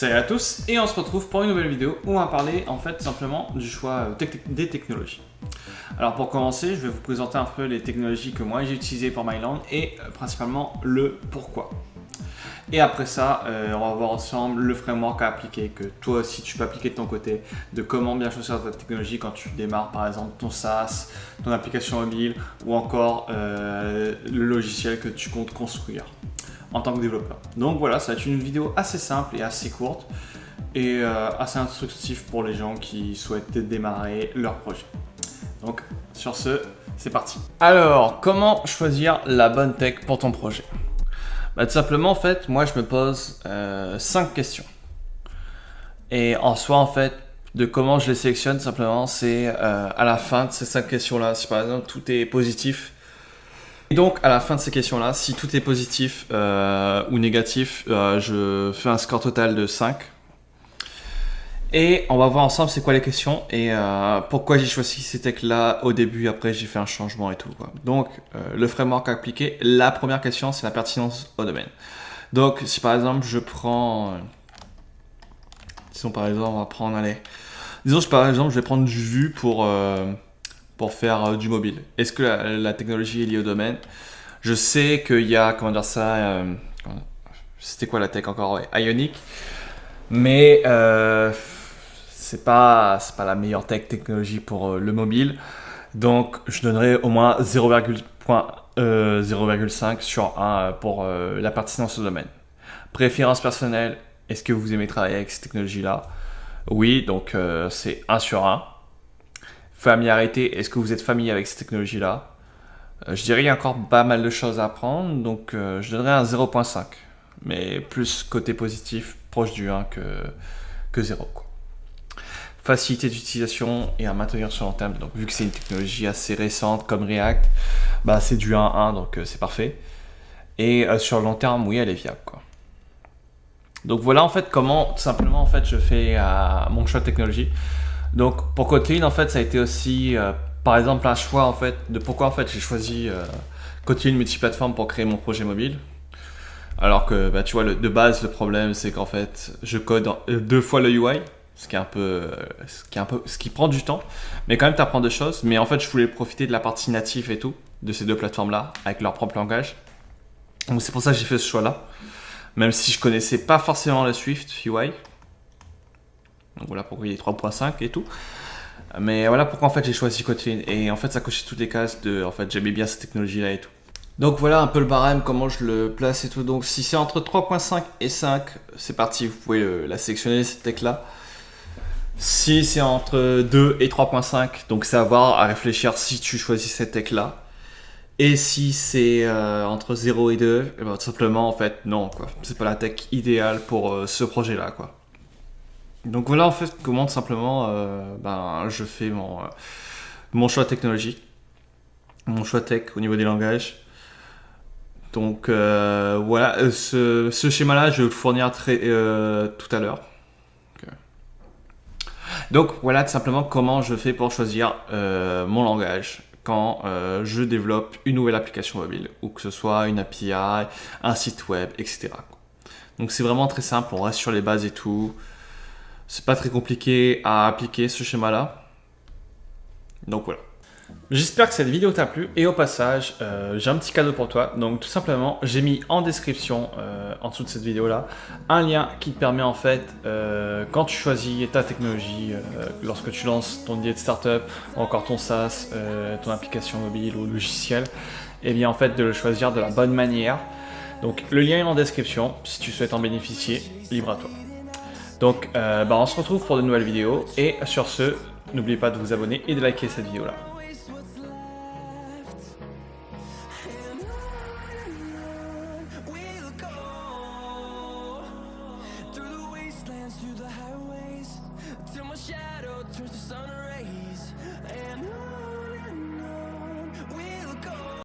Salut à tous et on se retrouve pour une nouvelle vidéo où on va parler en fait simplement du choix des technologies. Alors pour commencer, je vais vous présenter un peu les technologies que moi j'ai utilisées pour Myland et principalement le pourquoi. Et après ça, on va voir ensemble le framework à appliquer, que toi aussi tu peux appliquer de ton côté, de comment bien choisir ta technologie quand tu démarres par exemple ton SaaS, ton application mobile ou encore le logiciel que tu comptes construire en tant que développeur. Donc voilà, ça va être une vidéo assez simple et assez courte et assez instructive pour les gens qui souhaitent démarrer leur projet. Donc sur ce, c'est parti. Alors, comment choisir la bonne tech pour ton projet? Tout simplement, en fait, moi je me pose 5 questions. Et en soi, en fait, de comment je les sélectionne, simplement, c'est à la fin de ces 5 questions-là, si par exemple tout est positif. Et donc, à la fin de ces questions-là, si tout est positif ou négatif, je fais un score total de 5. Et on va voir ensemble c'est quoi les questions et pourquoi j'ai choisi ces techs-là au début, après j'ai fait un changement et tout, quoi. Donc, le framework à appliquer, la première question, c'est la pertinence au domaine. Donc, si par exemple, je prends... disons par exemple, on va prendre... Allez, disons par exemple, je vais prendre du Vue pour faire du mobile. Est-ce que la technologie est liée au domaine? Je sais qu'il y a, comment dire ça, c'était quoi la tech encore? Ouais, Ionic. Mais c'est pas la meilleure technologie pour le mobile. Donc je donnerai au moins 0,5 sur 1 pour la pertinence au domaine. Préférence personnelle, est-ce que vous aimez travailler avec cette technologie-là? Oui, donc c'est 1 sur 1. Familiarité, est-ce que vous êtes familier avec cette technologie-là? Je dirais qu'il y a encore pas mal de choses à apprendre, donc je donnerais un 0,5. Mais plus côté positif, proche du 1 que 0, quoi. Facilité d'utilisation et à maintenir sur long terme. Donc vu que c'est une technologie assez récente comme React, bah, c'est du 1-1, donc c'est parfait. Et sur le long terme, oui, elle est viable, quoi. Donc voilà en fait comment tout simplement en fait je fais mon choix de technologie. Donc pour Kotlin en fait ça a été aussi par exemple un choix en fait de pourquoi en fait j'ai choisi Kotlin multiplateforme pour créer mon projet mobile. Alors que bah, tu vois de base le problème c'est qu'en fait je code 2 fois le UI, ce qui prend du temps, mais quand même tu apprends des choses. Mais en fait je voulais profiter de la partie native et tout de ces deux plateformes là avec leur propre langage. Donc c'est pour ça que j'ai fait ce choix là, même si je connaissais pas forcément le Swift UI. Donc voilà pourquoi il est 3.5 et tout. Mais voilà pourquoi en fait j'ai choisi Kotlin. Et en fait ça cochait toutes les cases de en fait j'aimais bien cette technologie là et tout. Donc voilà un peu le barème, comment je le place et tout. Donc si c'est entre 3.5 et 5, c'est parti, vous pouvez la sélectionner cette tech là. Si c'est entre 2 et 3.5, donc c'est à voir, à réfléchir si tu choisis cette tech là. Et si c'est entre 0 et 2, et ben, tout simplement en fait non, quoi. C'est pas la tech idéale pour ce projet là, quoi. Donc voilà en fait comment tout simplement je fais mon choix technologique, mon choix tech au niveau des langages. Donc voilà, ce schéma là je vais le fournir tout à l'heure. Donc voilà tout simplement comment je fais pour choisir mon langage quand je développe une nouvelle application mobile, ou que ce soit une API, un site web, etc. Donc c'est vraiment très simple, on reste sur les bases et tout. C'est pas très compliqué à appliquer ce schéma là. Donc voilà. J'espère que cette vidéo t'a plu et au passage j'ai un petit cadeau pour toi. Donc tout simplement j'ai mis en description en dessous de cette vidéo là un lien qui te permet en fait quand tu choisis ta technologie, lorsque tu lances ton idée de startup ou encore ton SaaS, ton application mobile ou logiciel, et bien en fait de le choisir de la bonne manière. Donc le lien est en description si tu souhaites en bénéficier, libre à toi. Donc on se retrouve pour de nouvelles vidéos et sur ce, n'oubliez pas de vous abonner et de liker cette vidéo là. Through the highways till my shadow turns to sun rays, and on we'll go.